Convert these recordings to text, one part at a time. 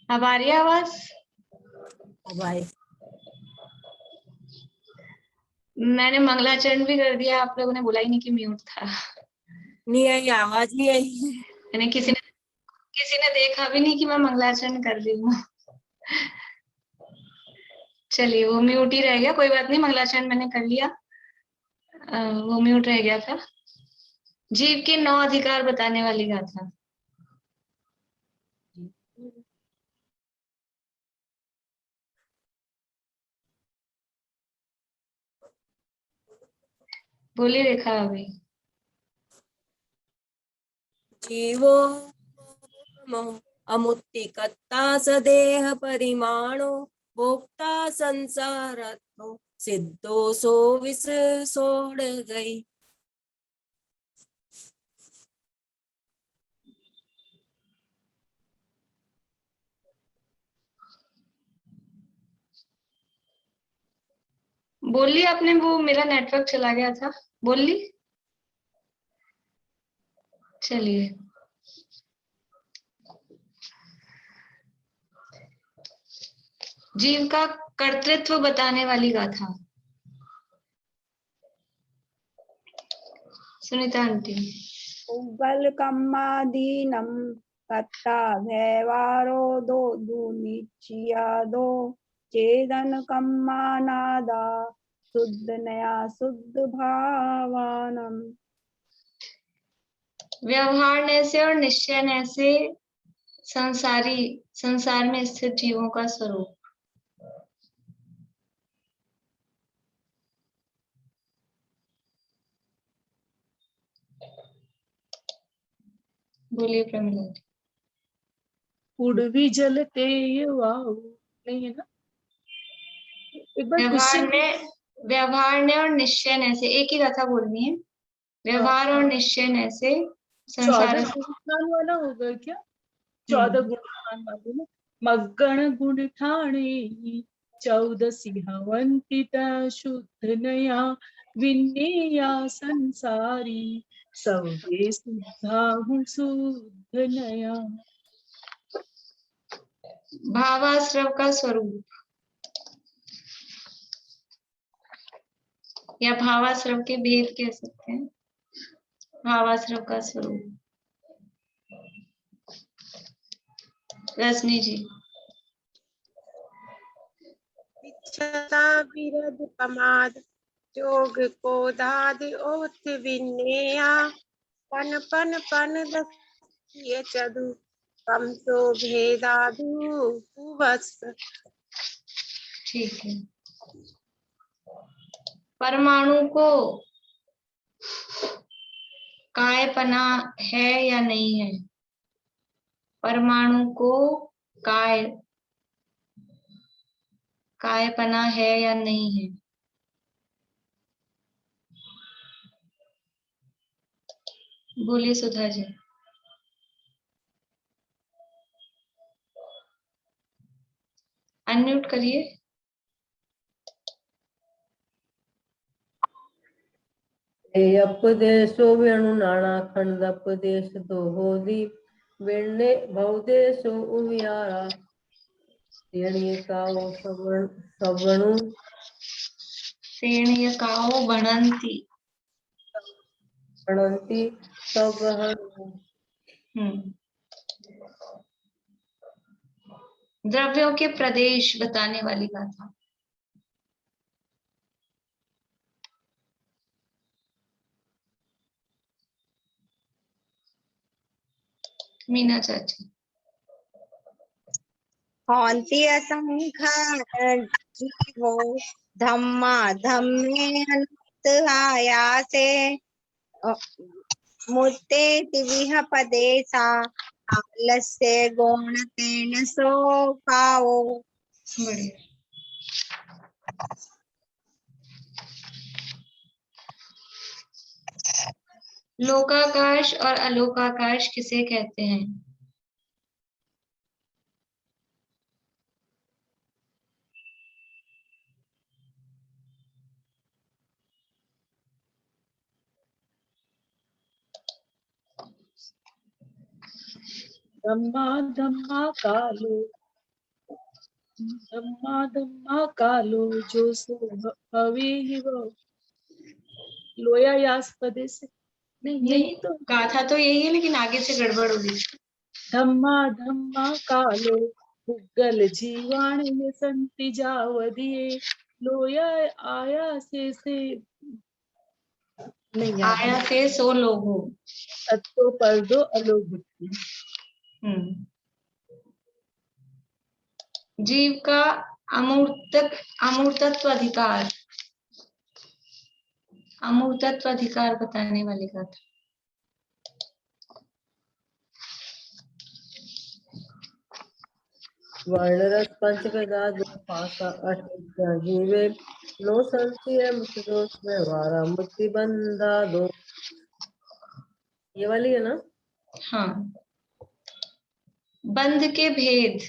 अब आ रही है आवाज? अब आए। मैंने मंगलाचरण भी कर दिया, आप लोगों ने बोला ही नहीं कि म्यूट था। नहीं आई, आवाज नहीं आई। यानी किसी ने देखा भी नहीं कि मैं मंगलाचरण कर रही हूँ। चलिए, वो म्यूट ही रह गया, कोई बात नहीं, मंगलाचरण मैंने कर लिया। वो म्यूट रह गया था। जीव के 9 अधिकार बताने वाली गाथा। बोलिए रेखा अभी। जीवो अमुत्तिकर्ता सदेह परिमाणो भोक्ता संसारतो सिद्धो सो विस सोड़ गई। बोली आपने, वो मेरा नेटवर्क चला गया था। बोली, चलिए। जीव का कर्तृत्व बताने वाली गाथा। सुनीता आंटी। उग्गलकम्मादीनं कर्ता व्यवहारो दुनिच्यादो चेदनकम्मानादा शुद्धनया शुद्ध भावानम। व्यवहारने से और निश्चयने से संसार में स्थित जीवों का स्वरूप। बोलिए प्रमिला जी। उड़वी जलते वाओ, नहीं है ना? एक बार क्वेश्चन। व्यवहार ने और निश्चय ने से, एक ही गाथा बोलनी है। व्यवहार और निश्चय ने से संसार 14 गुण वाला होगा क्या? 14 गुण वाले ना। मगण गुण ठाणे 14 सिंहवंतिता शुद्ध नया विन्नेया संसारी सवे शुद्धा हूँ शुद्ध नया। भावाश्रव का स्वरूप या भावाश्रव के भेद कह सकते हैं। भावाश्रव का स्वरूप। रजनी जी। इच्छता विरध प्रमाद जोग कोदाद ओत विन्नेया पन पन पन दस्य चदु कम तो भेदादु कुवस। ठीक है। परमाणु को कायपना है या नहीं है? परमाणु को कायपना है या नहीं है? बोलिए सुधा जी। अनम्यूट करिए। अपदेशो वेणु नाना खंड अपदेश दो होली वेण्णे भवदेशो उमियारा सेणिकाओ सवणु सेणिकाओ बनंती गणंती सवहनु। द्रव्यों के प्रदेश बताने वाली गाथा। मीना चाची। हौंती असंख्य जीवो धम्मा धम्मे अनंत आयासे मुत्ते दिविह पदेसा आलस्य गौणतेन सो पाओ। बढ़िया। लोकाकाश और अलोकाकाश किसे कहते हैं? धम्मा धम्मा कालो, धम्मा धम्मा कालो, जो सो हवे ही वो। लोया यास्पदे से नहीं, यही तो। गाथा तो यही है, लेकिन आगे से गड़बड़ होगी। धम्मा धम्मा कालो, पुग्गल जीवाणि संति जावदिये, लोया आया से नहीं याद आया है। से सो लोगो। तत्तो पर दो अलोभुति। जीव का अमूर्तत्व अधिकार, अमूर्तत्व अधिकार बताने वाली गाथा। वर्णरस पंचवेदा दो पासा अठ विद्या जीवे, नो संशय मुक्त दोष व्यवहारा मुक्ति बंधा दो। ये वाली है ना? हाँ। बंध के भेद,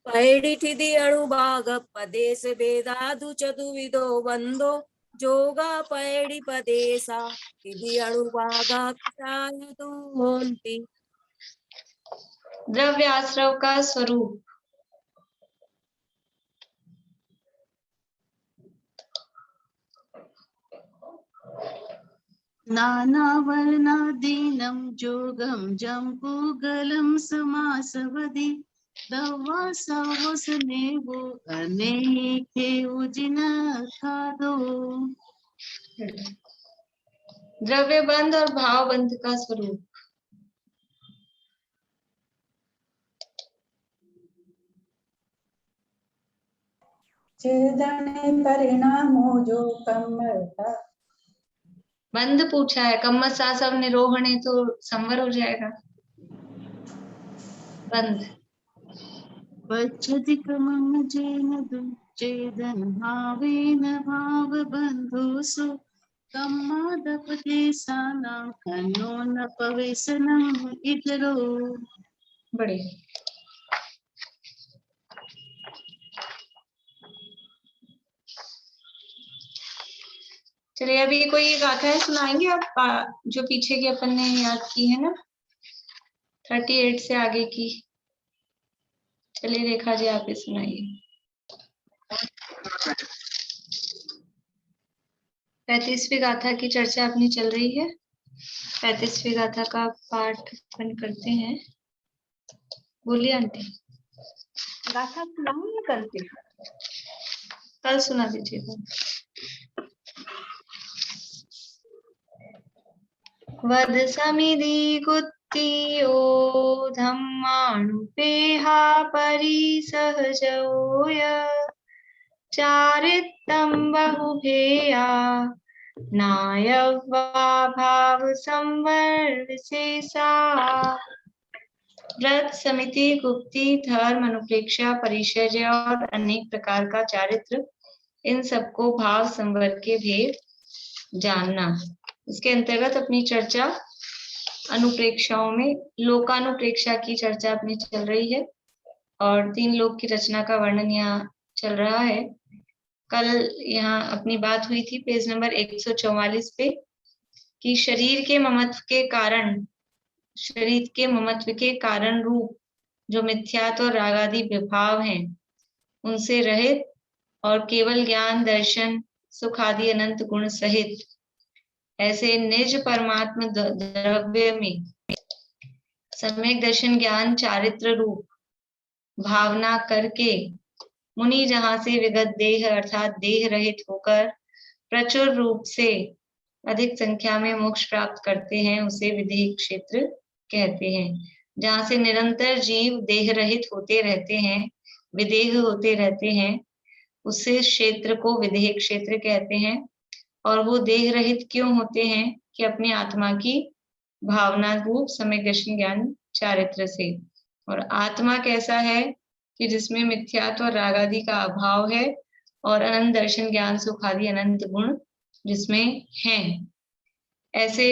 पैडिठिदि अणुभाग पदेश भेदादु चतुर्विधो बंधो, जोगा पैडि पदेशा इदि अणुभागा किशायतु होन्ति। द्रव्य आश्रव का स्वरूप, नानावर्णादीनं जोगं जम्बूगलं समासवदि, दवासवसनेवो अनेके उजिनखादो। द्रव्य बंध और भाव बंध का स्वरूप, छेदने परिणामो जो कम्मरता। बंध पूछा है, कम्मत सासव निरोहणे तो संवर हो जाएगा। बंध पच्छति क्रमं जेन दुच्छेदन भावेन भावबन्धोऽसु, कम्मादपदेशानां कन्नो न पवेशनम् इतरो। बढ़िया। चलिए, अभी कोई ये गाथाएं सुनाएंगे आप, जो पीछे की अपन ने याद की है ना, 38 से आगे की। चलिए रेखा जी, आप ही सुनाइए। 35वीं गाथा की चर्चा अपनी चल रही है। 35वीं गाथा का पाठ अपन करते हैं। बोलिए आंटी। गाथा सुनाऊं या कल से? कल सुना दीजिएगा। वद समिधि गुत्तियो धम्मानुपेहा परिसहजोय, चारित्तं बहुभेया नायवा भाव संवर्विशेषा। व्रत, समिति, गुप्ति, धर्म, अनुप्रेक्षा, परिचर्या और अनेक प्रकार का चारित्र, इन सबको भाव संवर्ग के भेद जानना। इसके अंतर्गत अपनी चर्चा अनुप्रेक्षाओं में लोकानुप्रेक्षा की चर्चा अपनी चल रही है और 3 लोक की रचना का वर्णन यहाँ चल रहा है। कल यहाँ अपनी बात हुई थी पेज नंबर 144 पे कि शरीर के ममत्व के कारण रूप जो मिथ्यात्व और रागादि विभाव हैं, उनसे रहित और केवल ज्ञान, दर्शन, सुख आदि अनंत गुण सहित ऐसे निज परमात्म द्रव्य में सम्यक दर्शन, ज्ञान, चारित्र रूप भावना करके मुनि जहां से विगत देह अर्थात देह रहित होकर प्रचुर रूप से अधिक संख्या में मोक्ष प्राप्त करते हैं, उसे विदेह क्षेत्र कहते हैं। जहां से निरंतर जीव देह रहित होते रहते हैं, विदेह होते रहते हैं, उसे क्षेत्र को विदेह क्षेत्र कहते हैं। और वो देह रहित क्यों होते हैं? कि अपनी आत्मा की भावना रूप सम्यक दर्शन, ज्ञान, चारित्र से। और आत्मा कैसा है? कि जिसमें मिथ्यात्व और राग आदि का अभाव है, और अनंत दर्शन ज्ञान सुख आदि अनंत गुण जिसमें हैं। ऐसे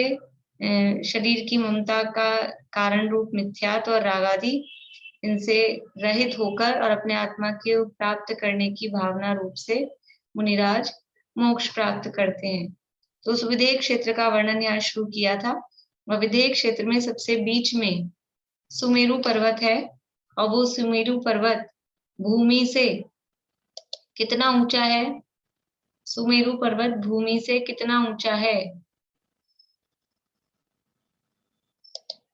शरीर की ममता का कारण रूप मिथ्यात्व और राग आदि इनसे रहित होकर और अपने आत्मा को प्राप्त करने की भावना रूप से मुनिराज मोक्ष प्राप्त करते हैं। तो उस विदेह क्षेत्र का वर्णन यहाँ शुरू किया था, और विदेह क्षेत्र में सबसे बीच में सुमेरु पर्वत है, और वो सुमेरु पर्वत भूमि से कितना ऊंचा है? सुमेरु पर्वत भूमि से कितना ऊंचा है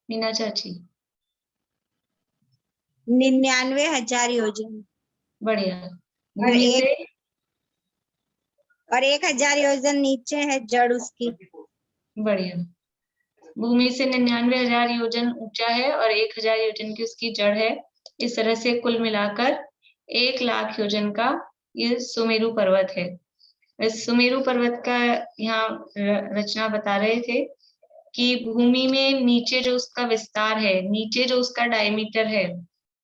मीना चाची? 99,000 योजन। बढ़िया। और भूमि से 1,000 योजन नीचे है जड़ उसकी। बढ़िया। भूमि से 99,000 योजन ऊंचा है और 1,000 योजन की उसकी जड़ है। इस तरह से कुल मिलाकर 1,00,000 योजन का ये सुमेरु पर्वत है। इस सुमेरु पर्वत का यहाँ रचना बता रहे थे कि भूमि में नीचे जो उसका विस्तार है, नीचे जो उसका डायमीटर है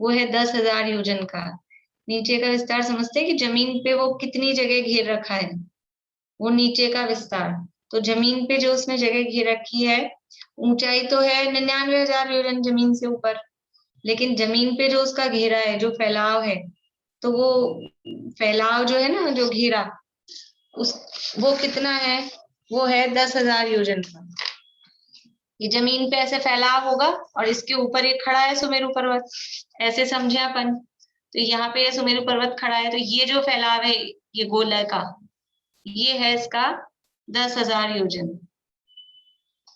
वो है 10,000 योजन का। नीचे का विस्तार समझते हैं कि जमीन पे वो कितनी जगह घेर रखा है, वो नीचे का विस्तार। तो जमीन पे जो उसने जगह घेर रखी है, ऊंचाई तो है 99,000 योजन जमीन से ऊपर, लेकिन जमीन पे जो उसका घेरा है, जो फैलाव है, तो वो फैलाव जो है ना, जो घेरा वो कितना है? वो है 10,000 योजन का। ये जमीन पे ऐसे फैलाव होगा और इसके ऊपर एक खड़ा है सुमेरु पर्वत, ऐसे समझे अपन। तो यहाँ पे सुमेरु पर्वत खड़ा है, तो ये जो फैलाव है ये गोला का, ये है इसका 10,000 योजन।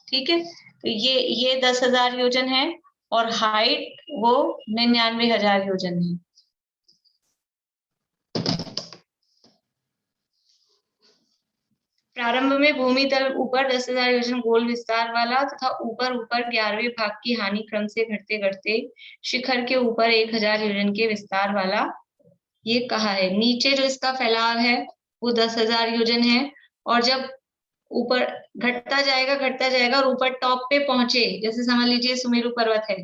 ठीक है, तो ये 10,000 योजन है और हाइट वो 99,000 योजन है। प्रारंभ में भूमि तल ऊपर 10,000 योजन गोल विस्तार वाला तथा ऊपर 11वें भाग की हानि क्रम से घटते घटते शिखर के ऊपर 1,000 योजन के विस्तार वाला ये कहा है। नीचे जो इसका फैलाव है वो 10,000 योजन है, और जब ऊपर घटता जाएगा और ऊपर टॉप पे पहुंचे, जैसे समझ लीजिए सुमेरु पर्वत है,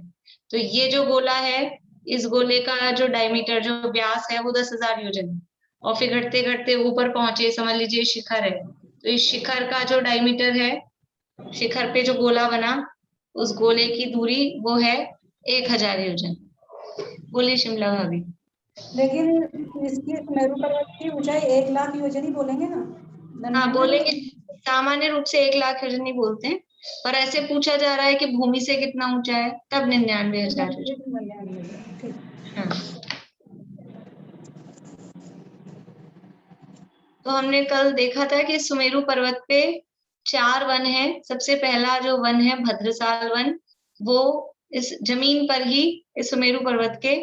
तो ये जो गोला है, इस गोले का जो डायमीटर, जो व्यास है वो 10,000 योजन, और फिर घटते घटते ऊपर पहुंचे, समझ लीजिए शिखर है, तो इस शिखर का जो डायमीटर है, शिखर पे जो गोला बना, उस गोले की दूरी वो है 1,000 योजन। बोलिए शिमला भाभी। लेकिन इसकी सुमेरु पर्वत की ऊंचाई 1,00,000 योजन ही बोलेंगे ना? हाँ बोलेंगे, सामान्य रूप से 1,00,000 योजन ही बोलते हैं, पर ऐसे पूछा जा रहा है कि भूमि से कितना ऊंचा है, तब 99,000 योजन। हाँ, तो हमने कल देखा था कि सुमेरु पर्वत पे 4 वन है। सबसे पहला जो वन है भद्रसाल वन, वो इस जमीन पर ही इस सुमेरु पर्वत के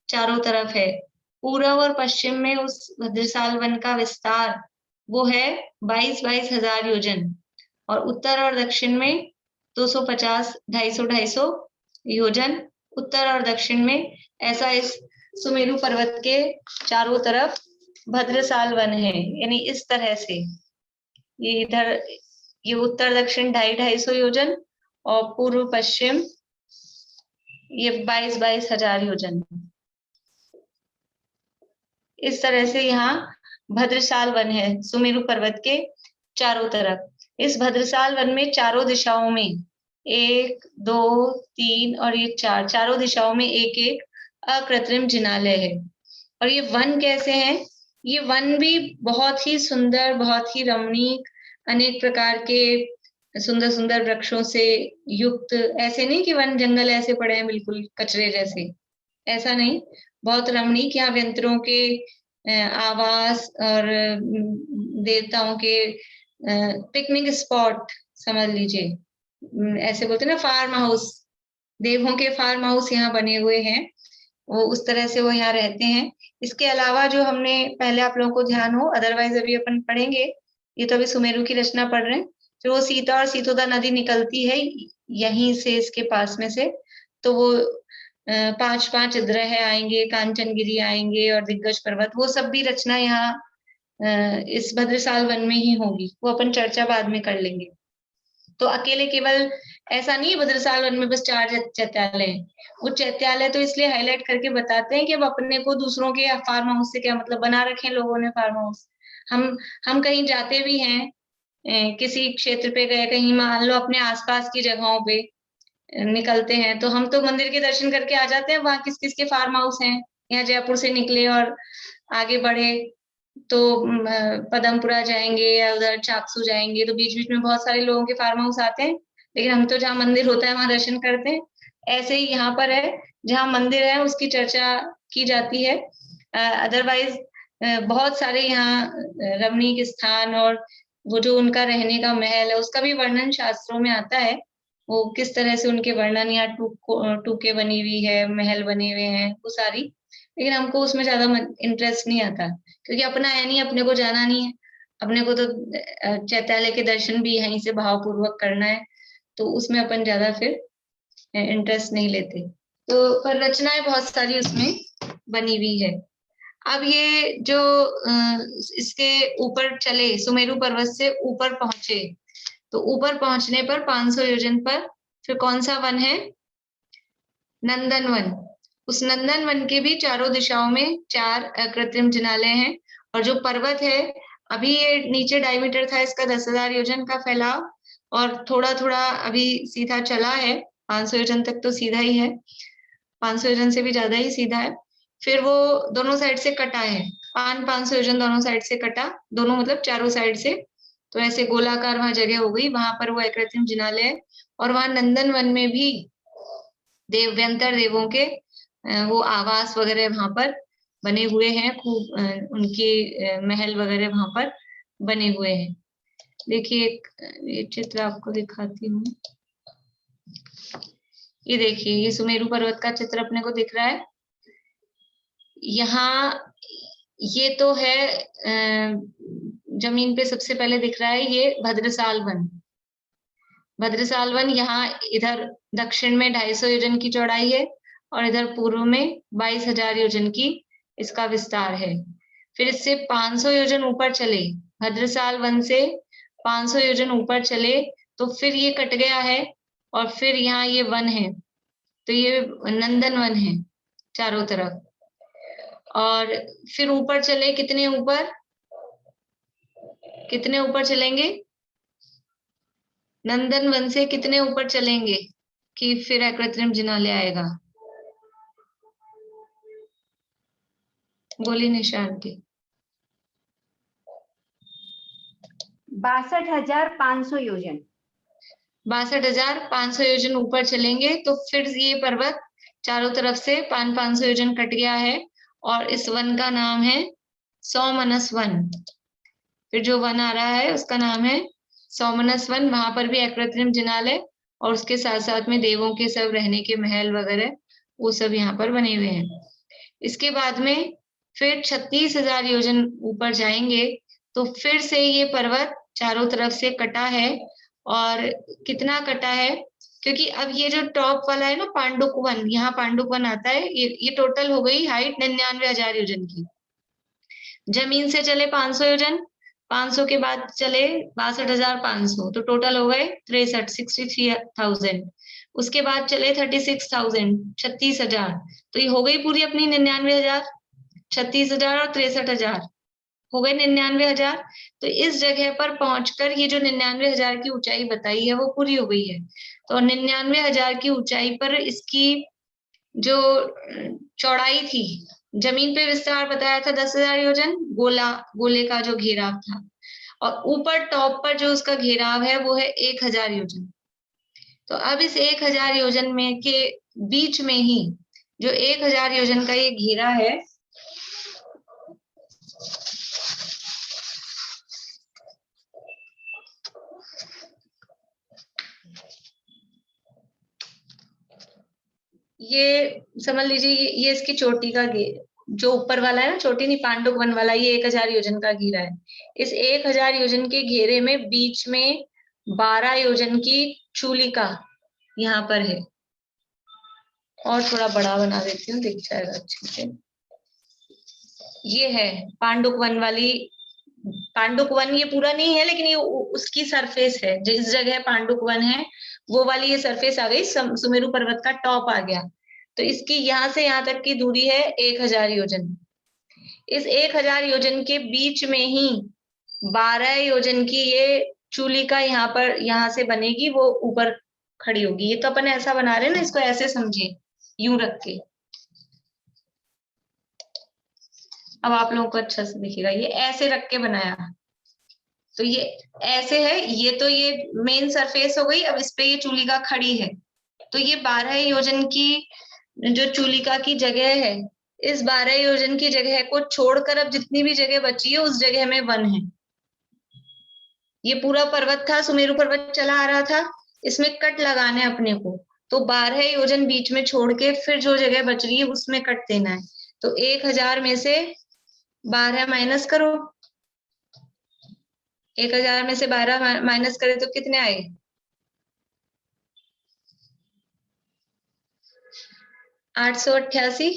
चारों तरफ है। पूर्व और पश्चिम में उस भद्रसाल वन का विस्तार वो है 22,000 योजन, और उत्तर और दक्षिण में 250, 250 योजन उत्तर और दक्षिण में। ऐसा इस सुमेरु पर्वत के चारों तरफ भद्रसाल वन है, यानी इस तरह से ये इधर ये उत्तर दक्षिण 250 योजन और पूर्व पश्चिम ये 22,000 योजन। इस तरह से यहाँ भद्रसाल वन है सुमेरु पर्वत के चारों तरफ। इस भद्रसाल वन में चारों दिशाओं में 1, 2, 3 और ये 4, चारों दिशाओं में एक एक अकृत्रिम जिनालय है। और ये वन कैसे हैं? ये वन भी बहुत ही सुंदर, बहुत ही रमणीक, अनेक प्रकार के सुंदर सुंदर वृक्षों से युक्त। ऐसे नहीं कि वन जंगल ऐसे पड़े हैं बिल्कुल कचरे जैसे, ऐसा नहीं, बहुत रमणीक। यहाँ व्यंतरों के आवास और देवताओं के पिकनिक स्पॉट समझ लीजिए, ऐसे बोलते ना फार्म हाउस, देवों के फार्म हाउस यहाँ बने हुए हैं, वो उस तरह से वो यहाँ रहते हैं। इसके अलावा जो हमने पहले आप लोगों को ध्यान हो, अदरवाइज अभी अपन पढ़ेंगे, ये तो अभी सुमेरु की रचना पढ़ रहे हैं, जो वो सीता और सीतोदा नदी निकलती है यहीं से, इसके पास में से, तो वो 5 ग्रह आएंगे, कांचनगिरी आएंगे और दिग्गज पर्वत, वो सब भी रचना यहाँ इस भद्रसाल वन में ही होगी। वो अपन चर्चा बाद में कर लेंगे। तो अकेले केवल ऐसा नहीं है भद्रसाल वन में बस 4 चैत्यालय हैं। वो चैत्यालय तो इसलिए हाईलाइट करके बताते हैं कि अब अपने को दूसरों के फार्म हाउस से क्या मतलब, बना रखे हैं लोगों ने फार्म हाउस। हम कहीं जाते भी हैं, किसी क्षेत्र पे गए, कहीं मान लो अपने आसपास की जगहों पे निकलते हैं, तो हम तो मंदिर के दर्शन करके आ जाते हैं। वहां किस किस के फार्म हाउस हैं, यहाँ जयपुर से निकले और आगे बढ़े तो पदमपुरा जाएंगे या उधर चाकसू जाएंगे, तो बीच बीच में बहुत सारे लोगों के फार्म हाउस आते हैं, लेकिन हम तो जहाँ मंदिर होता है वहां दर्शन करते हैं। ऐसे ही यहाँ पर है, जहाँ मंदिर है उसकी चर्चा की जाती है। अदरवाइज बहुत सारे यहाँ रमणीक स्थान और वो जो उनका रहने का महल है उसका भी वर्णन शास्त्रों में आता है। वो किस तरह से उनके वर्णन या टूके बनी हुई है, महल बने हुए हैं, वो सारी। लेकिन हमको उसमें ज्यादा इंटरेस्ट नहीं आता, क्योंकि अपना है नहीं, अपने को जाना नहीं है, अपने को तो चैत्यालय के दर्शन भी यहीं से भावपूर्वक करना है, तो उसमें अपन ज्यादा फिर इंटरेस्ट नहीं लेते। तो पर रचनाएं बहुत सारी उसमें बनी हुई है। अब ये जो इसके ऊपर चले, सुमेरु पर्वत से ऊपर पहुंचे, तो ऊपर पहुंचने पर 500 योजन पर फिर कौन सा वन है? नंदन वन। उस नंदन वन के भी चारों दिशाओं में 4 कृत्रिम जिनालय हैं। और जो पर्वत है, अभी ये नीचे डायमीटर था इसका 10,000 योजन का फैलाव, और थोड़ा थोड़ा अभी सीधा चला है, 500 योजन तक तो सीधा ही है, 500 योजन से भी ज्यादा ही सीधा है। फिर वो दोनों साइड से कटा है, 500 योजन दोनों साइड से कटा, दोनों मतलब चारों साइड से, तो ऐसे गोलाकार वहां जगह हो गई, वहां पर वो कृत्रिम जिनालय है। और वहां नंदन वन में भी देवव्यंतर देवों के वो आवास वगैरह वहां पर बने हुए हैं, खूब उनके महल वगैरह वहां पर बने हुए हैं। देखिए ये चित्र आपको दिखाती हूँ। ये देखिए, ये सुमेरु पर्वत का चित्र अपने को दिख रहा है। यहाँ ये तो है जमीन पे सबसे पहले दिख रहा है ये भद्रसाल वन। भद्रसाल वन यहाँ इधर दक्षिण में 250 योजन की चौड़ाई है और इधर पूर्व में 22,000 योजन की इसका विस्तार है। फिर इससे 500 योजन ऊपर चले, भद्रसाल वन से 500 योजन ऊपर चले तो फिर ये कट गया है और फिर यहाँ ये वन है, तो ये नंदन वन है चारों तरफ। और फिर ऊपर चले, कितने ऊपर चलेंगे? नंदन वन से कितने ऊपर चलेंगे कि फिर कृत्रिम जिनालय आएगा? बोली निशान के 62,500 योजन। 62,500 योजन ऊपर चलेंगे तो फिर ये पर्वत चारों तरफ से 500 योजन कट गया है और इस वन का नाम है सौमनस वन। फिर जो वन आ रहा है उसका नाम है सौमनस वन। वहां पर भी कृत्रिम जिनालय और उसके साथ साथ में देवों के सब रहने के महल वगैरह वो सब यहाँ पर बने हुए हैं। इसके बाद में फिर 36,000 योजन ऊपर जाएंगे तो फिर से ये पर्वत चारों तरफ से कटा है। और कितना कटा है, क्योंकि अब ये जो टॉप वाला है ना पांडुक वन, यहाँ पांडुक वन आता है, ये टोटल हो गई हाइट 99,000 योजन की। जमीन से चले 500 योजन, 500 के बाद चले 62,500, तो टोटल हो गए 63,000। उसके बाद चले 36,000, 36,000, तो ये हो गई पूरी अपनी 99,000। 36,000 और 63,000 हो गए 99,000। तो इस जगह पर पहुंचकर ये जो 99,000 की ऊंचाई बताई है वो पूरी हो गई है। तो 99,000 की ऊंचाई पर इसकी जो चौड़ाई थी, जमीन पे विस्तार बताया था 10,000 योजन, गोले का जो घेराव था, और ऊपर टॉप पर जो उसका घेराव है वो है 1,000 योजन। तो अब इस 1,000 योजन में के बीच में ही जो 1,000 योजन का ये घेरा है, ये समझ लीजिए ये इसकी चोटी का जो ऊपर वाला है ना, चोटी नहीं, पांडुक वन वाला, ये 1,000 योजन का घेरा है। इस 1,000 योजन के घेरे में बीच में 12 योजन की चूलिका यहाँ पर है। और थोड़ा बड़ा बना देती हूँ, दिख जाएगा अच्छे से। ये है पांडुक वन वाली पांडुक वन ये पूरा नहीं है, लेकिन ये उसकी सरफेस है। जिस जगह पांडुक वन है वो वाली ये सरफेस आ गई, सुमेरु पर्वत का टॉप आ गया। तो इसकी यहाँ से यहाँ तक की दूरी है 1000 योजन। इस 1000 योजन के बीच में ही 12 योजन की ये चूलिका यहाँ पर, यहाँ से बनेगी, वो ऊपर खड़ी होगी। ये तो अपन ऐसा बना रहे हैं ना, इसको ऐसे समझिए, यूं रख के। अब आप लोगों को अच्छा से दिखेगा, ये ऐसे रख के बनाया तो ये ऐसे है। ये तो ये मेन सरफेस हो गई। अब इस पे ये चूलिका खड़ी है, तो ये 12 योजन की जो चूलिका की जगह है, इस 12 योजन की जगह को छोड़कर अब जितनी भी जगह बची है उस जगह में वन है। ये पूरा पर्वत था, सुमेरु पर्वत चला आ रहा था, इसमें कट लगाना है अपने को। तो 12 योजन बीच में छोड़ के फिर जो जगह बच रही है उसमें कट देना है। तो 1000 में से 12 माइनस करो, 1000 में से 12 माइनस करें तो कितने आए? 888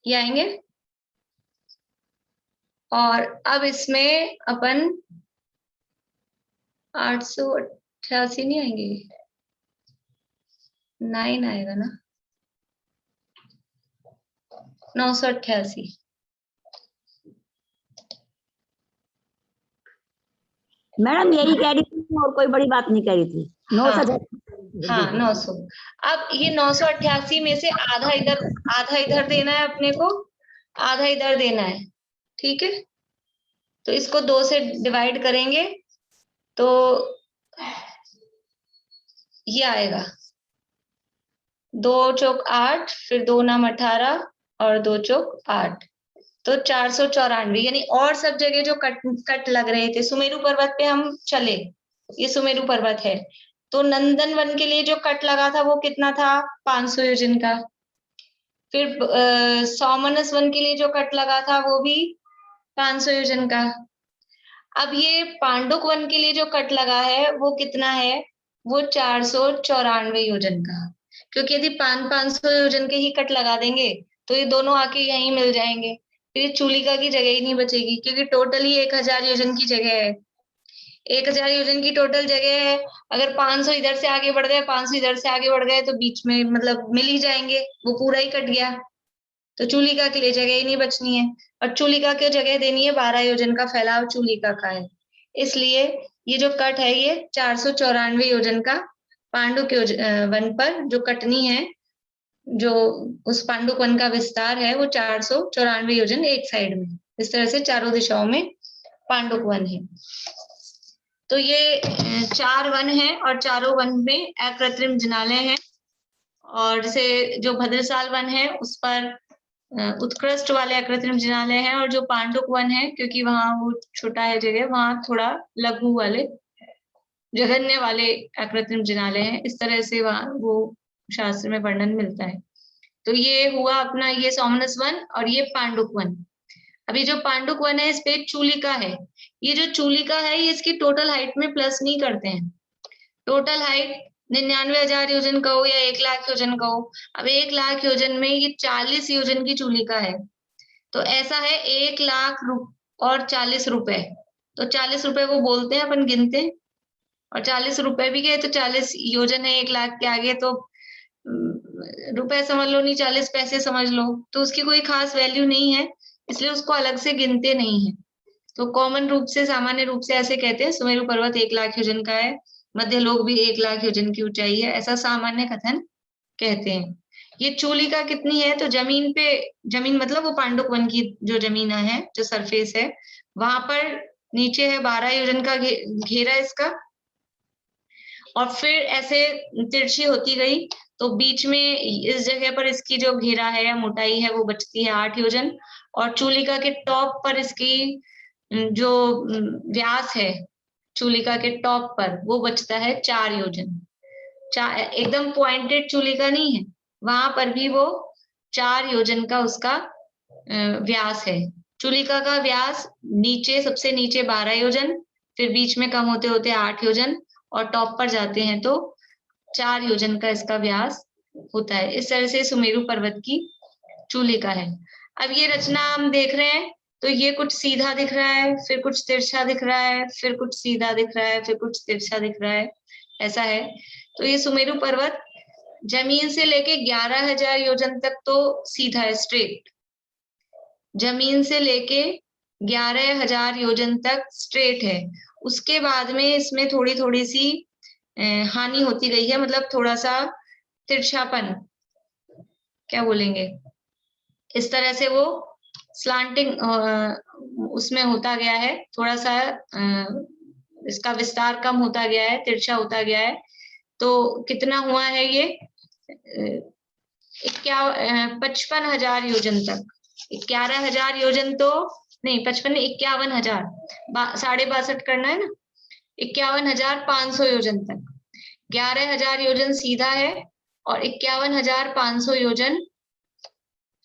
ये आएंगे। और अब इसमें अपन 888 नहीं आएंगे, 9 आएगा ना, 988। मैडम यही कह रही थी और कोई बड़ी बात नहीं कह रही थी। 900। हाँ 900। अब ये 988 में से आधा इधर देना है अपने को, आधा इधर देना है, ठीक है। तो इसको 2 से डिवाइड करेंगे तो ये आएगा 2 चौक 8, फिर 2 नाम 18 और 2 चौक 8, तो 494। यानी और सब जगह जो कट लग रहे थे, सुमेरु पर्वत पे हम चले, ये सुमेरु पर्वत है, तो नंदन वन के लिए जो कट लगा था वो कितना था? 500 योजन का। फिर सोमनस वन के लिए जो कट लगा था वो भी 500 योजन का। अब ये पांडुक वन के लिए जो कट लगा है वो कितना है? वो 494 योजन का। क्योंकि यदि 500 योजन के ही कट लगा देंगे तो ये दोनों आके यहीं मिल जाएंगे, फिर चूलिका की जगह ही नहीं बचेगी, क्योंकि टोटल ही 1000 योजन की जगह है। 1000 योजन की टोटल जगह है। अगर 500 इधर से आगे बढ़ गए, 500 इधर से आगे बढ़ गए, तो बीच में मतलब मिल ही जाएंगे, वो पूरा ही कट गया, तो चूलिका के लिए जगह ही नहीं बचनी है। और चूलिका की जगह देनी है, 12 योजन का फैलाव चूलिका का है, इसलिए ये जो कट है ये 494 योजन का पांडुक वन पर जो कटनी है, जो उस पांडुक वन का विस्तार है वो 494 योजन एक साइड में। इस तरह से चारों दिशाओं में पांडुक वन है। तो ये 4 वन है और चारों वन में अकृत्रिम जिनालय है। और जैसे जो भद्रसाल वन है उस पर उत्कृष्ट वाले अकृत्रिम जिनालय है, और जो पांडुक वन है क्योंकि वहां वो छोटा है जगह, वहां थोड़ा लघु वाले जघन्य वाले अकृत्रिम जिनालय है। इस तरह से वहां वो शास्त्र में वर्णन मिलता है। तो ये हुआ अपना ये सोमनस वन और ये पांडुक वन। अभी जो पांडुक वन है इस पे चूलिका है। ये जो चूलिका है ये इसकी टोटल हाइट में प्लस नहीं करते हैं। टोटल हाइट 99,000 योजन का हो या 1,00,000 योजन का हो। अब 1,00,000 योजन में ये 40 योजन की चूलिका है, तो ऐसा है 1,00,000 और 40 रुपए। तो 40 रुपए को बोलते हैं अपन, गिनते हैं, और 40 रुपए भी गए तो 40 योजन है 1,00,000 के आगे, तो रुपए समझ लो, नहीं 40 पैसे समझ लो, तो उसकी कोई खास वैल्यू नहीं है, इसलिए उसको अलग से गिनते नहीं है। तो कॉमन रूप से, सामान्य रूप से ऐसे कहते हैं सुमेरु पर्वत 1,00,000 योजन का है, मध्य लोक भी 1,00,000 योजन की ऊंचाई है, ऐसा सामान्य कथन कहते हैं। ये चूलिका कितनी है? तो जमीन पे, जमीन मतलब वो पांडुक वन की जो जमीन है, जो सरफेस है, वहां पर नीचे है 12 योजन का घेरा इसका, और फिर ऐसे तिरछी होती गई, तो बीच में इस जगह पर इसकी जो घेरा है या मोटाई है वो बचती है 8 योजन, और चूलिका के टॉप पर इसकी जो व्यास है चूलिका के टॉप पर वो बचता है 4 योजन। एकदम पॉइंटेड चूलिका नहीं है, वहां पर भी वो 4 योजन का उसका व्यास है। चूलिका का व्यास नीचे, सबसे नीचे 12 योजन, फिर बीच में कम होते होते 8 योजन, और टॉप पर जाते हैं तो 4 योजन का इसका व्यास होता है। इस तरह से सुमेरु पर्वत की चूलिका है। अब ये रचना हम देख रहे हैं तो ये कुछ सीधा दिख रहा है, फिर कुछ तिरछा दिख रहा है, फिर कुछ सीधा दिख रहा है, फिर कुछ तिरछा दिख रहा है, ऐसा है। तो ये सुमेरु पर्वत जमीन से लेके 11,000 योजन तक तो सीधा है, स्ट्रेट। जमीन से लेके 11,000 योजन तक स्ट्रेट है। उसके बाद में इसमें थोड़ी थोड़ी सी हानि होती गई है, मतलब थोड़ा सा तिरछापन, क्या बोलेंगे, इस तरह से वो स्लांटिंग उसमें होता गया है, थोड़ा सा इसका विस्तार कम होता गया है, तिरछा होता गया है। तो कितना हुआ है ये 55,000 योजन तक। 11,000 योजन तो नहीं, 55 51,000, 62.5 करना है ना, 51,500 योजन तक। 11,000 योजन सीधा है और 51,500 योजन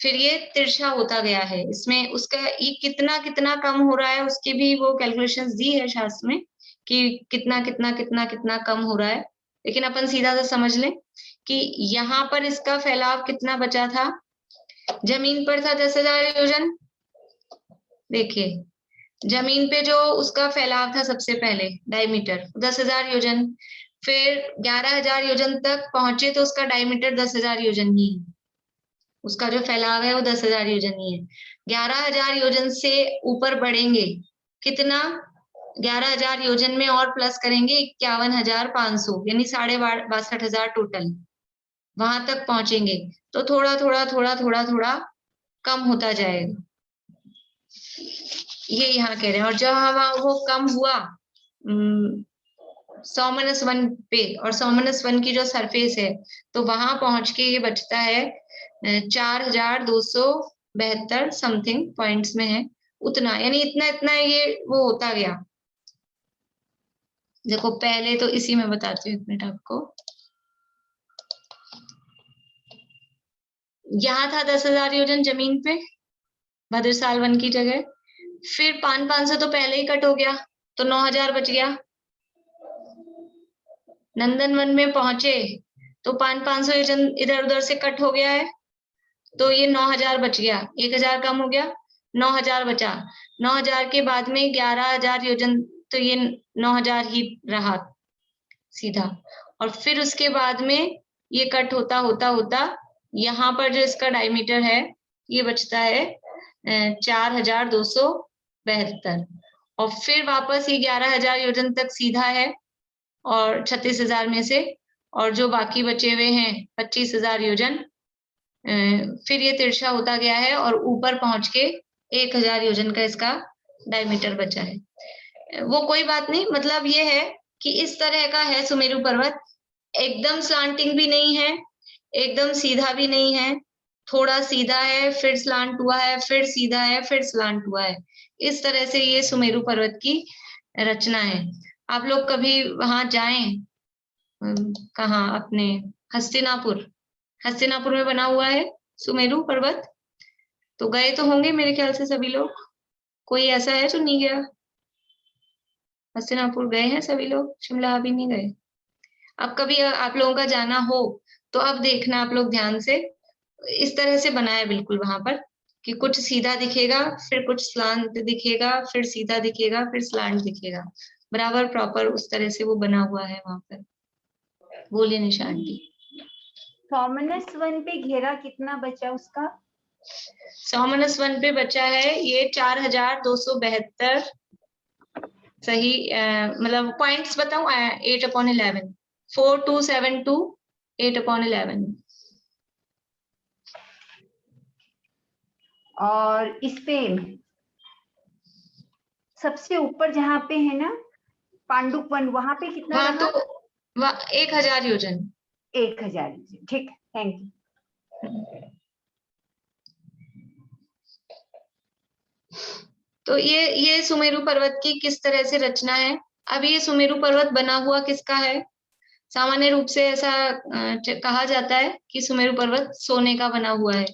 फिर ये तिरछा होता गया है। इसमें उसका ये कितना कितना कम हो रहा है उसकी भी वो कैलकुलेशंस दी है शास्त्र में कि कितना कितना कितना कितना कम हो रहा है। लेकिन अपन सीधा सा समझ लें कि यहाँ पर इसका फैलाव कितना बचा था। जमीन पर था 10,000 योजन, देखिए जमीन पे जो उसका फैलाव था सबसे पहले डायमीटर 10,000 योजन, फिर 11,000 योजन तक पहुंचे तो उसका डायमीटर 10,000 योजन ही है, उसका जो फैलाव है वो 10,000 योजन ही है। 11,000 योजन से ऊपर बढ़ेंगे कितना, 11,000 योजन में और प्लस करेंगे 51,500, यानी 62,500 टोटल, वहां तक पहुंचेंगे तो थोड़ा थोड़ा थोड़ा थोड़ा थोड़ा कम होता जाएगा, ये यहाँ कह रहे हैं। और जब वो कम हुआ 100-1 पे, और 100-1 की जो सरफेस है तो वहां पहुंच के ये बचता है 4,272 समथिंग पॉइंट्स में है उतना, यानी इतना इतना ये वो होता गया। देखो पहले तो इसी में बताती हूँ, एक मिनट आपको। यहाँ था 10,000 योजन जमीन पे भद्रसाल वन की जगह, फिर 500 तो पहले ही कट हो गया तो 9,000 बच गया। नंदन वन में पहुंचे तो 500 योजन इधर उधर से कट हो गया है तो ये 9,000 बच गया, 1,000 कम हो गया, 9,000 बचा। 9,000 के बाद में 11,000 योजन, तो ये 9,000 ही रहा सीधा। और फिर उसके बाद में ये कट होता होता होता यहाँ पर जो इसका डायमीटर है ये बचता है 4,272, और फिर वापस ये 11,000 योजन तक सीधा है और 36,000 में से, और जो बाकी बचे हुए हैं 25,000 योजन फिर ये तिरछा होता गया है और ऊपर पहुंच के 1,000 योजन का इसका डायमीटर बचा है। वो कोई बात नहीं, मतलब ये है कि इस तरह का है सुमेरु पर्वत, एकदम स्लांटिंग भी नहीं है, एकदम सीधा भी नहीं है, थोड़ा सीधा है, फिर स्लांट हुआ है, फिर सीधा है, फिर स्लांट हुआ है। इस तरह से ये सुमेरु पर्वत की रचना है। आप लोग कभी वहां जाएं, कहाँ, अपने हस्तिनापुर में बना हुआ है सुमेरु पर्वत, तो गए तो होंगे मेरे ख्याल से सभी लोग। कोई ऐसा है जो नहीं गया? हस्तिनापुर गए हैं सभी लोग? शिमला अभी नहीं गए? अब कभी आप लोगों का जाना हो तो अब देखना आप लोग ध्यान से, इस तरह से बना है बिल्कुल वहां पर कि कुछ सीधा दिखेगा, फिर कुछ स्लांट दिखेगा, फिर सीधा दिखेगा, फिर स्लांट दिखेगा, बराबर प्रॉपर उस तरह से वो बना हुआ है वहां पर। बोलिए निशान जी। 100-1 पे घेरा कितना बचा उसका? 100-1 पे बचा है ये 4,272 सही, मतलब पॉइंट्स बताऊं, 8/11, 4272 8/11। और इस पे सबसे ऊपर जहाँ पे है ना पांडुप वन, वहां पे कितना वहां रहा? तो 1,000 योजन। 1,000, ठीक, थैंक यू। तो ये सुमेरु पर्वत की किस तरह से रचना है। अब ये सुमेरु पर्वत बना हुआ किसका है? सामान्य रूप से ऐसा कहा जाता है कि सुमेरु पर्वत सोने का बना हुआ है,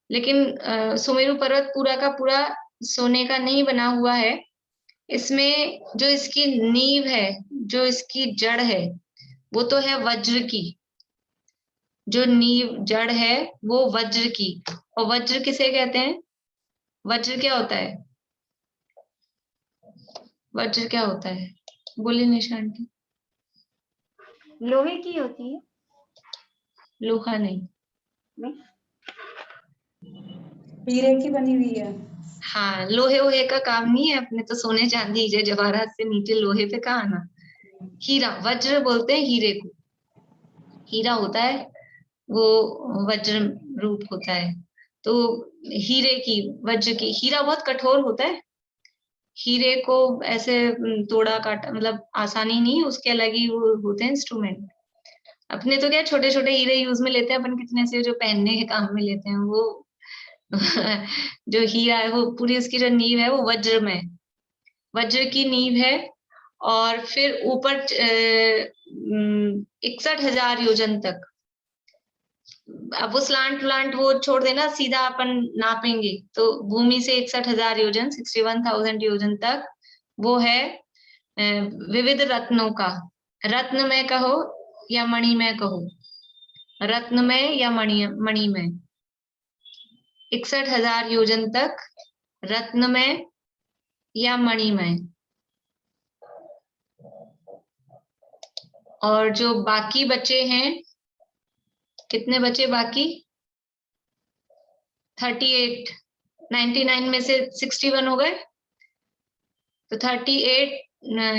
लेकिन सुमेरु पर्वत पूरा का पूरा सोने का नहीं बना हुआ है। इसमें जो इसकी नींव है, जो इसकी जड़ है, वो तो है वज्र की। जो नींव जड़ है वो वज्र की, और वज्र किसे कहते हैं? वज्र क्या होता है? वज्र क्या होता है? बोलिए निशा आंटी। लोहे की होती है। लोहा नहीं। हीरे की बनी हुई है। हाँ, लोहे वोहे का काम नहीं है, अपने तो सोने चांदी हीरे जवाहरात से नीचे लोहे पे कहाँ आना। हीरा, वज्र बोलते हैं हीरे को। हीरा होता है वो वज्र रूप होता है। तो हीरे की, वज्र की, हीरा बहुत कठोर होता है। हीरे को ऐसे तोड़ा काटा मतलब आसानी नहीं, उसके अलग ही वो होते हैं इंस्ट्रूमेंट। अपने तो क्या छोटे छोटे हीरे यूज में लेते हैं अपन, कितने से जो पहनने के काम में लेते हैं वो जो हीरा है वो पूरी उसकी जो नींव है वो वज्र में, वज्र की नींव है। और फिर ऊपर 61,000 योजन तक। अब वो स्लांट व्लांट वो छोड़ देना, सीधा अपन नापेंगे तो भूमि से 61,000 योजन, 61,000 योजन तक वो है विविध रत्नों का। रत्न में कहो या मणि में कहो, रत्न में या मणि में, 61,000 योजन तक रत्न में या मणि में। और जो बाकी बचे हैं, कितने बचे बाकी? 38, 99 में से 61 हो गए तो 38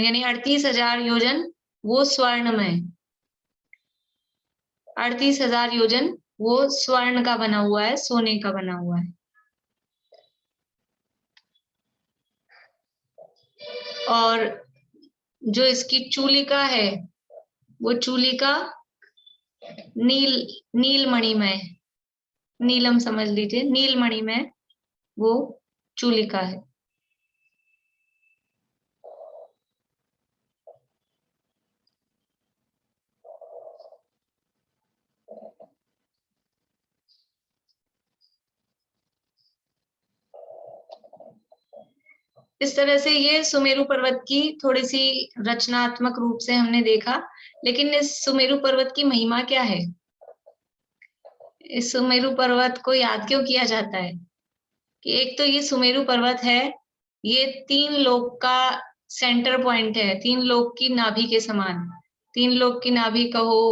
यानी 38,000 योजन वो स्वर्ण में, 38,000 योजन वो स्वर्ण का बना हुआ है, सोने का बना हुआ है। और जो इसकी चूलिका है वो चूलिका नीलमणि में, नीलम समझ लीजिए, नीलमणि में वो चूलिका है। इस तरह से ये सुमेरु पर्वत की थोड़ी सी रचनात्मक रूप से हमने देखा। लेकिन इस सुमेरु पर्वत की महिमा क्या है? इस सुमेरु पर्वत को याद क्यों किया जाता है? कि एक तो ये सुमेरु पर्वत है, ये 3 लोक का सेंटर पॉइंट है, 3 लोक की नाभि के समान। 3 लोक की नाभि कहो,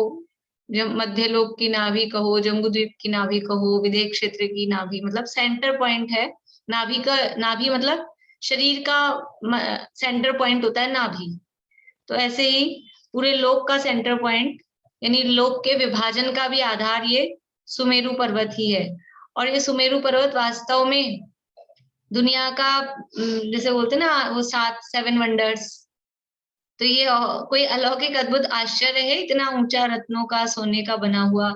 मध्य लोक की नाभि कहो, जम्बूद्वीप की नाभि कहो, विदेह क्षेत्र की नाभि, मतलब सेंटर पॉइंट है। नाभि का, नाभि मतलब शरीर का सेंटर पॉइंट होता है नाभि। तो ऐसे ही पूरे लोक का सेंटर पॉइंट यानी लोक के विभाजन का भी आधार ये सुमेरु पर्वत ही है। और ये सुमेरु पर्वत वास्तव में दुनिया का जैसे बोलते हैं ना वो 7 वंडर्स, तो ये कोई अलौकिक अद्भुत आश्चर्य है, इतना ऊंचा रत्नों का सोने का बना हुआ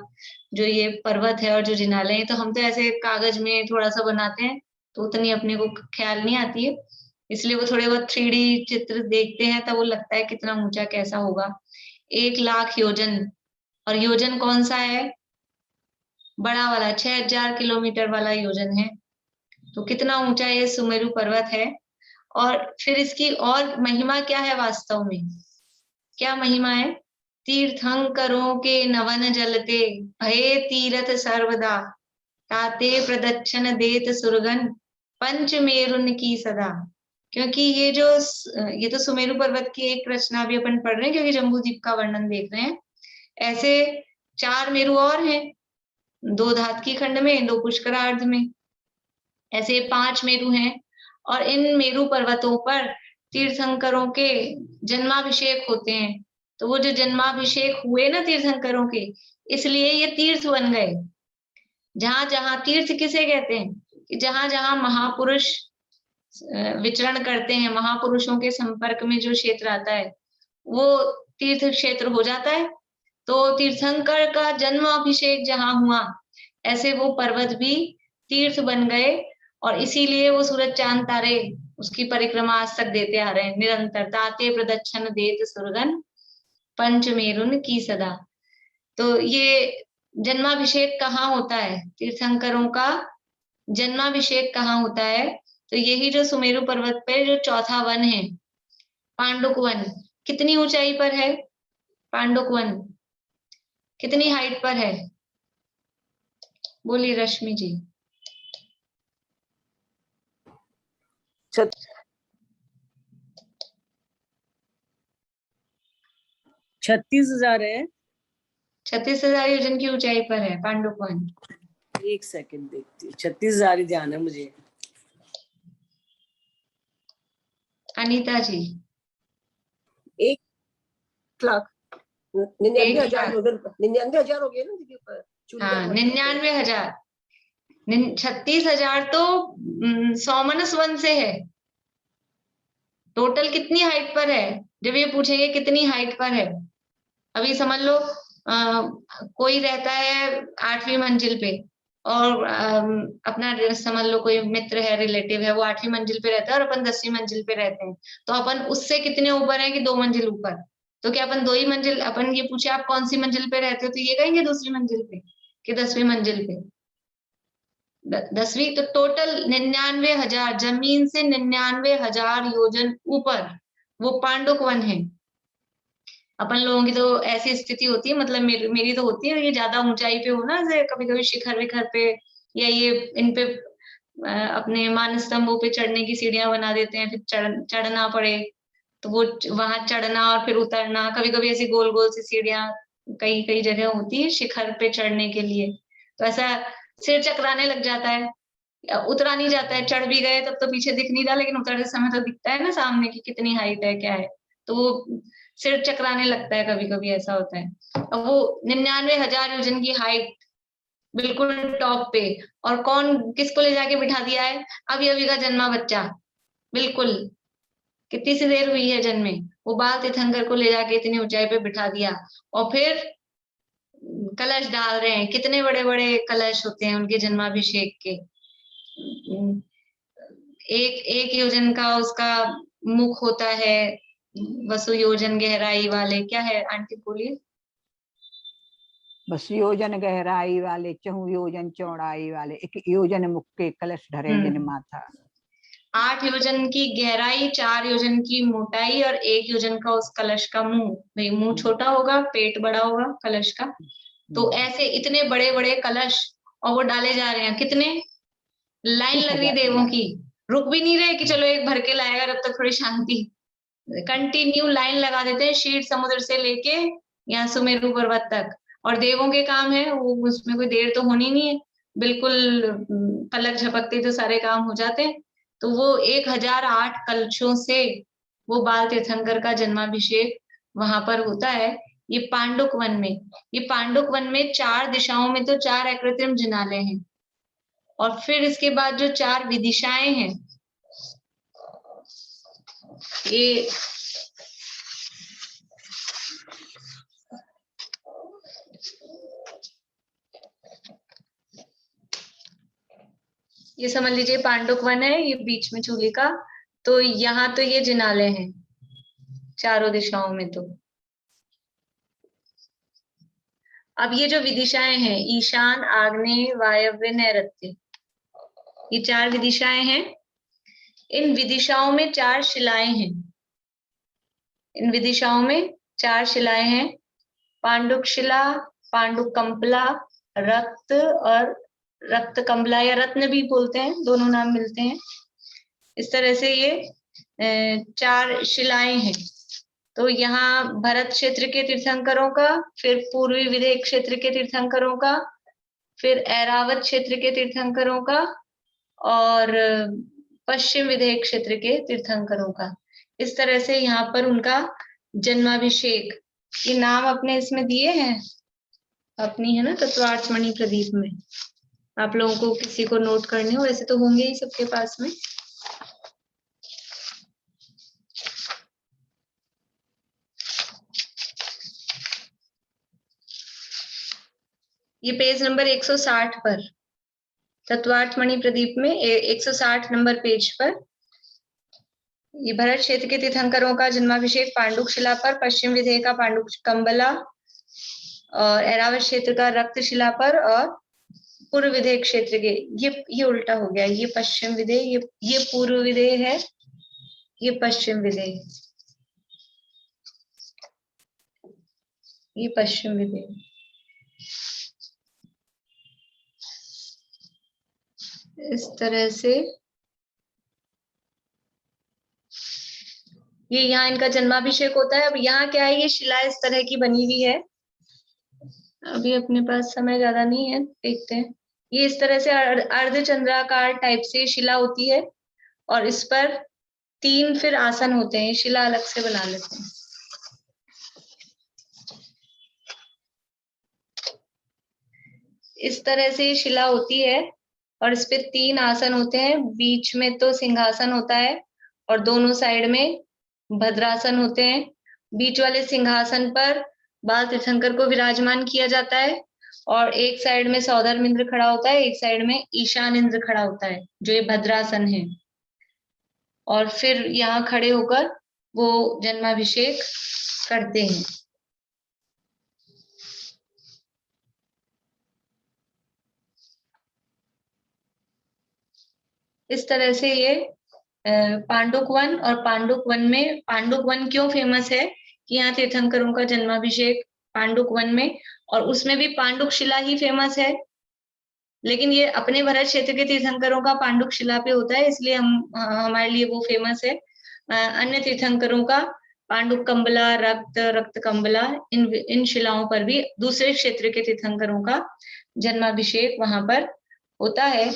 जो ये पर्वत है और जो जिनालय है। तो हम तो ऐसे कागज में थोड़ा सा बनाते हैं तो उतनी अपने को ख्याल नहीं आती है, इसलिए वो थोड़े बहुत 3D चित्र देखते हैं तब वो लगता है कितना ऊंचा कैसा होगा। 1,00,000 योजन, और योजन कौन सा है? बड़ा वाला 6,000 किलोमीटर वाला योजन है। तो कितना ऊंचा ये सुमेरु पर्वत है। और फिर इसकी और महिमा क्या है वास्तव में? क्या महिमा है? तीर्थंकरों के नवन जलते, भये तीरथ सर्वदा, ताते प्रदक्षिण देत सुरगन, पंच मेरुन की सदा। क्योंकि ये तो सुमेरु पर्वत की एक रचना भी अपन पढ़ रहे हैं, क्योंकि जम्बूद्वीप का वर्णन देख रहे हैं। ऐसे 4 मेरु और हैं, 2 धातकी खंड में, 2 पुष्करार्ध में, ऐसे 5 मेरु हैं। और इन मेरु पर्वतों पर तीर्थंकरों के जन्माभिषेक होते हैं। तो वो जो जन्माभिषेक हुए ना तीर्थंकरों के, इसलिए ये तीर्थ बन गए। जहां जहां तीर्थ किसे कहते हैं? कि जहां जहां महापुरुष विचरण करते हैं, महापुरुषों के संपर्क में जो क्षेत्र आता है वो तीर्थ क्षेत्र हो जाता है। तो तीर्थंकर का जन्म अभिषेक जहां हुआ, ऐसे वो पर्वत भी तीर्थ बन गए। और इसीलिए वो सूरज चांद तारे उसकी परिक्रमा आज तक देते आ रहे हैं निरंतर। ताते प्रदक्षिण देत सुरगन, पंच मेरुन की सदा। तो ये जन्माभिषेक कहाँ होता है? तीर्थंकरों का जन्माभिषेक कहाँ होता है? तो यही जो सुमेरु पर्वत पे जो चौथा वन है, पांडुक वन, कितनी ऊंचाई पर है? पांडुक वन कितनी हाइट पर है? बोलिए रश्मि जी। 36,000 है। 36,000 योजन की ऊंचाई पर है पांडुक वन। एक सेकंड देखती हूँ, 36,000 ही ध्यान है मुझे। अनीता जी 1,00,000 99,000 99,000 हो गए ना दीदी ऊपर। हाँ 99,000। 36,000 तो 100-1 से है। टोटल कितनी हाइट पर है? जब ये पूछेंगे कितनी हाइट पर है, अभी समझ लो कोई रहता है 8वीं मंजिल पे और अपना समझ लो कोई मित्र है, रिलेटिव है, वो 8वीं मंजिल पे रहता है और अपन 10वीं मंजिल पे रहते हैं, तो अपन उससे कितने ऊपर है कि 2 मंजिल ऊपर। तो क्या अपन 2 ही मंजिल, अपन ये पूछे आप कौन सी मंजिल पे रहते हो, तो ये कहेंगे दूसरी मंजिल पे कि 10वीं मंजिल पे। 10वीं। तो टोटल 99,000, जमीन से 99,000 योजन ऊपर वो पांडुक वन है। अपन लोगों की तो ऐसी स्थिति होती है, मतलब मेरी तो होती है, ये ज्यादा ऊंचाई पे हो ना, जैसे कभी कभी शिखर विखर पे या ये इन पे अपने मान स्तंभों पे चढ़ने की सीढ़ियां बना देते हैं, फिर चढ़ना पड़े तो वो वहां चढ़ना और फिर उतरना। कभी कभी ऐसी गोल गोल सी सीढ़ियां कई कई जगह होती है शिखर पे चढ़ने के लिए, तो ऐसा सिर चकराने लग जाता है, उतरा नहीं जाता है। चढ़ भी गए तब तो पीछे दिख नहीं रहा, लेकिन उतरते समय तो दिखता है ना सामने की कितनी हाइट है क्या है, तो वो सिर चकराने लगता है, कभी कभी ऐसा होता है। अब वो 99,000 योजन की हाइट बिल्कुल टॉप पे, और कौन किसको ले जाके बिठा दिया है? अभी अभी का जन्मा बच्चा, बिल्कुल कितनी सी देर हुई है जन्मे, वो बाल तीर्थंकर को ले जाके इतनी ऊंचाई पे बिठा दिया, और फिर कलश डाल रहे हैं। कितने बड़े बड़े कलश होते हैं उनके जन्माभिषेक के, एक योजन का उसका मुख होता है, वसु योजन गहराई वाले, क्या है आंटी बोलिए? बस योजन गहराई वाले, 4 योजन चौड़ाई वाले, 1 योजन मुख के कलश धरे जिन माथा। 8 योजन की गहराई, 4 योजन की मोटाई और 1 योजन का उस कलश का मुंह। भाई मुंह छोटा होगा, पेट बड़ा होगा कलश का, तो ऐसे इतने बड़े बड़े कलश, और वो डाले जा रहे हैं। कितने लाइन लग रही देवों की, रुक भी नहीं रहे कि चलो एक भर के लाएगा तब तक थोड़ी शांति, कंटिन्यू लाइन लगा देते हैं शीर समुद्र से लेके यहाँ सुमेरु पर्वत तक। और देवों के काम है वो, उसमें कोई देर तो होनी नहीं है, बिल्कुल पलक झपकते तो सारे काम हो जाते हैं। तो वो 1008 कलशों से वो बाल तीर्थंकर का जन्माभिषेक वहां पर होता है, ये पांडुक वन में। ये पांडुक वन में 4 दिशाओं में तो 4 अकृत्रिम जिनालय हैं, और फिर इसके बाद जो 4 विदिशाएं हैं, ये समझ लीजिए पांडुक वन है, ये बीच में चूली का, तो यहाँ तो ये जिनालय हैं चारों दिशाओं में। तो अब ये जो विदिशाएं हैं, ईशान, आग्नेय, वायव्य, नैऋत्य, ये 4 विदिशाएं हैं। इन विदिशाओं में 4 शिलाएं हैं, इन विदिशाओं में 4 शिलाएं हैं, पांडुक शिला, पांडुक कंपला, रक्त और रक्त कमला, या रत्न भी बोलते हैं, दोनों नाम मिलते हैं। इस तरह से ये 4 शिलाएं हैं। तो यहाँ भरत क्षेत्र के तीर्थंकरों का, फिर पूर्वी विदेह क्षेत्र के तीर्थंकरों का, फिर ऐरावत क्षेत्र के तीर्थंकरों का, और पश्चिम विदेह क्षेत्र के तीर्थंकरों का। इस तरह से यहाँ पर उनका जन्माभिषेक, ये नाम अपने इसमें दिए हैं, अपनी है ना तत्वार्थ मणि प्रदीप में। आप लोगों को किसी को नोट करने हो, वैसे तो होंगे ही सबके पास में। ये पेज नंबर 160 पर, तत्वार्थ मणि प्रदीप में 160 नंबर पेज पर, ये भरत क्षेत्र के तीर्थंकरों का जन्माभिषेक पांडुक शिला पर, पश्चिम विदेह का पांडुक कंबला, और ऐरावत क्षेत्र का रक्त शिला पर, और पूर्व विदेह क्षेत्र के, ये उल्टा हो गया, ये पश्चिम विदेह, ये पूर्व विदेह है, ये पश्चिम विदेह, ये पश्चिम विदेह। इस तरह से ये यहाँ इनका जन्माभिषेक होता है। अब यहाँ क्या है, ये शिला इस तरह की बनी हुई है। अभी अपने पास समय ज्यादा नहीं है, देखते हैं। ये इस तरह से अर्धचंद्राकार टाइप से शिला होती है और इस पर 3 फिर आसन होते हैं। शिला अलग से बना लेते हैं। इस तरह से शिला होती है और इस पे 3 आसन होते हैं। बीच में तो सिंहासन होता है और दोनों साइड में भद्रासन होते हैं। बीच वाले सिंहासन पर बाल तीर्थंकर को विराजमान किया जाता है और एक साइड में सौधर्म इंद्र खड़ा होता है, एक साइड में ईशान इंद्र खड़ा होता है, जो ये भद्रासन है। और फिर यहाँ खड़े होकर वो जन्माभिषेक करते हैं। इस तरह से ये पांडुक वन, और पांडुक वन में, पांडुक वन क्यों फेमस है कि यहाँ तीर्थंकरों का जन्माभिषेक पांडुक वन में, और उसमें भी पांडुक शिला ही फेमस है। लेकिन ये अपने भरत क्षेत्र के तीर्थंकरों का पांडुक शिला पे होता है, इसलिए हमारे लिए वो फेमस है। अन्य तीर्थंकरों का पांडुक कंबला, रक्त कंबला, इन शिलाओं पर भी दूसरे क्षेत्र के तीर्थंकरों का जन्माभिषेक वहां पर होता है।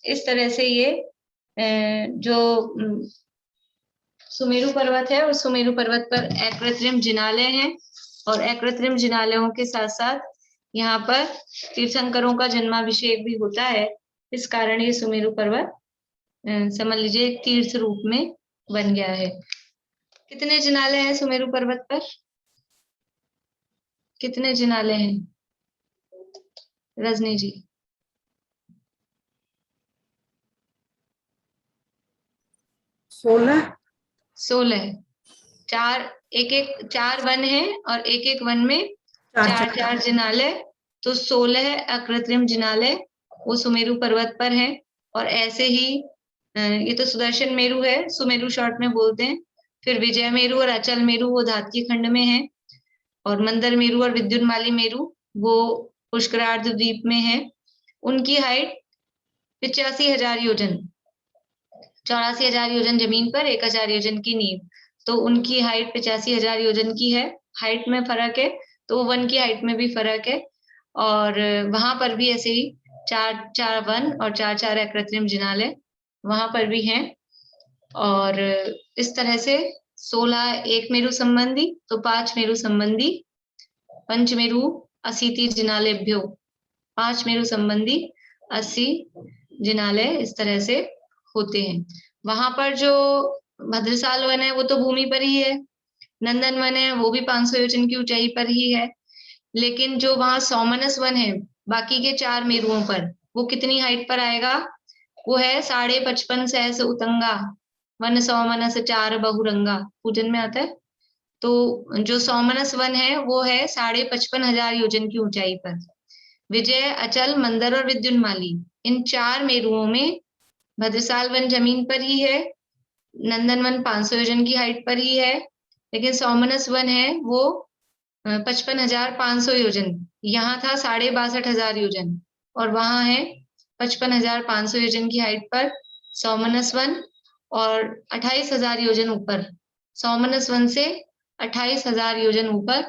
इस तरह से ये जो सुमेरु पर्वत है, उस सुमेरु पर्वत पर अकृत्रिम जिनालय हैं और अकृत्रिम जिनालयों के साथ साथ यहाँ पर तीर्थंकरों का जन्माभिषेक भी होता है। इस कारण ये सुमेरु पर्वत समझ लीजिए एक तीर्थ रूप में बन गया है। कितने जिनालय हैं सुमेरु पर्वत पर? कितने जिनालय हैं रजनी जी? 16। 4 वन है और एक वन में 4 जिनालय, तो 16 अकृत्रिम जिनालय वो सुमेरु पर्वत पर है। और ऐसे ही ये तो सुदर्शन मेरु है, सुमेरु शॉर्ट में बोलते हैं। फिर विजय मेरु और अचल मेरु वो धात्की खंड में है, और मंदर मेरु और विद्युन्माली मेरु वो पुष्करार्ध द्वीप में है। उनकी हाइट 85,000 योजन, 84,000 योजन जमीन पर, 1,000 योजन की नींव, तो उनकी हाइट 85,000 योजन की है। हाइट में फर्क है तो वन की हाइट में भी फर्क है। और वहां पर भी ऐसे ही 4 वन और 4 अकृत्रिम जिनालय वहां पर भी हैं। और इस तरह से 16 एक मेरु संबंधी, तो 5 मेरु संबंधी, पंचमेरु 80 जिनालयभ्यो, 5 मेरु संबंधी 80 जिनालय इस तरह से होते हैं। वहां पर जो भद्रसाल वन है वो तो भूमि पर ही है, नंदन वन है वो भी 500 योजन की ऊंचाई पर ही है। लेकिन जो वहां सौमनस वन है बाकी के 4 मेरुओं पर, वो कितनी हाइट पर आएगा? वो है 55.5 सहस उतंगा, वन सौमनस 4 बहुरंगा, पूजन में आता है। तो जो सौमनस वन है वो है 55,500 योजन की ऊंचाई पर। विजय, अचल, मंदर और विद्युन्माली, इन 4 मेरुओं में भद्रसाल वन जमीन पर ही है, नंदन वन 500 योजन की हाइट पर ही है, लेकिन सौमनस वन है वो 55,500 योजन, यहाँ था 62,500 योजन, और वहां है 55,500 योजन की हाइट पर सौमनस वन, और 28,000 योजन ऊपर, सौमनस वन से 28,000 योजन ऊपर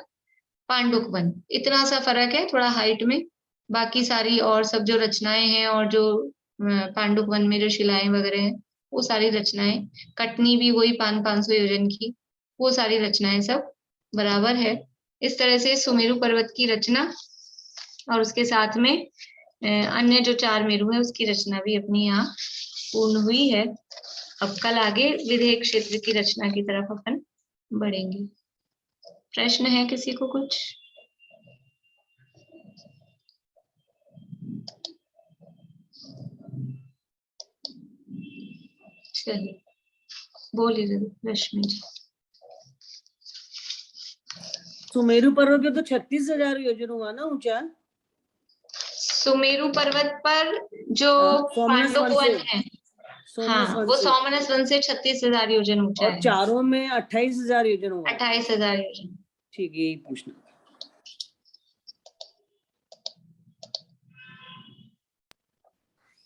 पांडुक वन। इतना सा फर्क है थोड़ा हाइट में। बाकी सारी और सब जो रचनाएं हैं और जो पांडुक वन में जो शिलाएं वगैरह हैं वो सारी रचनाएं, कटनी भी वही 500 योजन की, वो सारी रचनाएं सब बराबर है। इस तरह से सुमेरु पर्वत की रचना और उसके साथ में अन्य जो 4 मेरु है उसकी रचना भी अपनी यहाँ पूर्ण हुई है। अब कल आगे विधेय क्षेत्र की रचना की तरफ अपन बढ़ेंगे। प्रश्न है किसी को कुछ? चलिए बोलिए रश्मि जी। सुमेरु पर्वत पे तो 36,000 योजन हुआ ना ऊंचा? सुमेरु पर्वत पर जो पांडुक वन है, हाँ, वो सौमनस वन से 36,000 योजन ऊंचा है। और चारों में 28,000 योजन हुआ। 28,000 योजन। ठीक है, यही पूछना।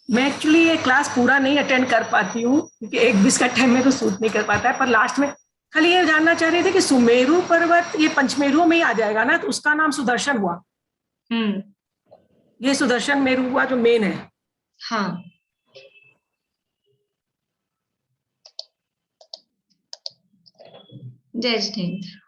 मैं एक्चुअली ये क्लास पूरा नहीं अटेंड कर पाती हूँ क्योंकि 1:20 का टाइम में तो सूट नहीं कर पाता है, पर लास्ट में खाली ये जानना चाह रहे थे कि सुमेरु पर्वत ये पंचमेरुओं में ही आ जाएगा ना, तो उसका नाम सुदर्शन हुआ। ये सुदर्शन मेरु हुआ जो मेन है। हाँ। जय जितेंद्र।